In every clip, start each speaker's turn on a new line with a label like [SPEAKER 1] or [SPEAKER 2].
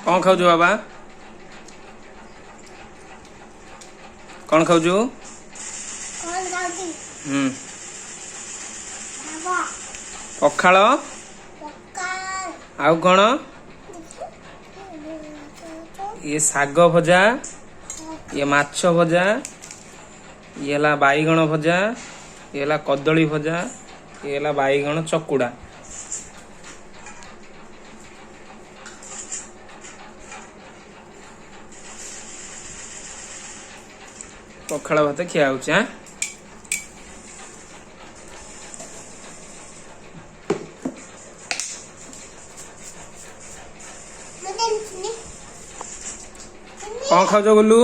[SPEAKER 1] कौन खाऊ बाबा कौन खाऊ पखाल आउ कौन ये साग भजा ये माछ भजा ये ला बाईगण भजा ये ला कदली भजा ये ला बाईगण चकुड़ा पखाल भात खिया हो कौन खाऊ गुल्लू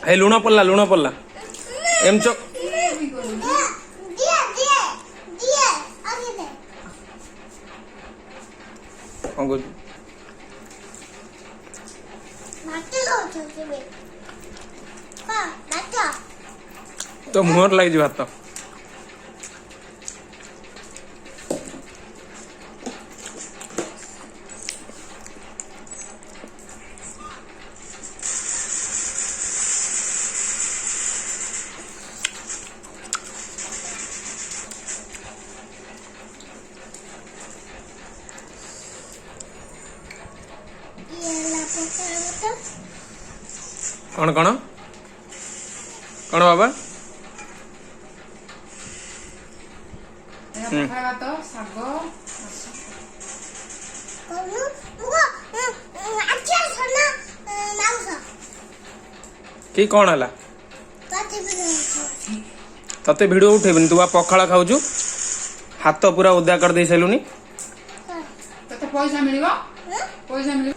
[SPEAKER 1] हे लुण पड़ला एम चो तो मुहर लग भात कौन कौन कौन बाबा कि कौन है तते वीडियो उठेबनी तू पखाल खाऊ हाथ पूरा उदा कर दे सारूनी
[SPEAKER 2] पैसा मिलिबो पैसा मिलिबो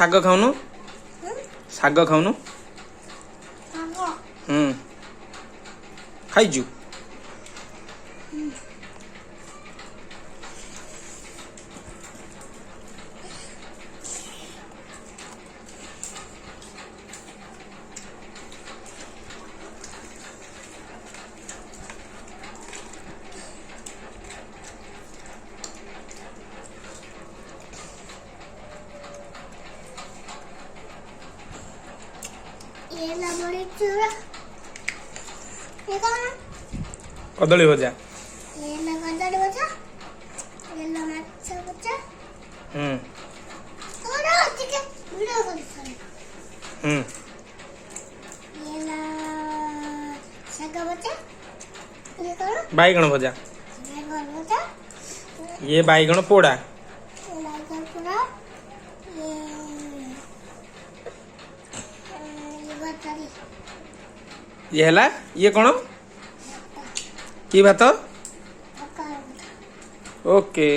[SPEAKER 1] साग खाऊनु साग खाऊनु खाइजु कदली भजा बाईगण भजा ये बाईगण पोड़ा ये हला ये कौन की भात ओके।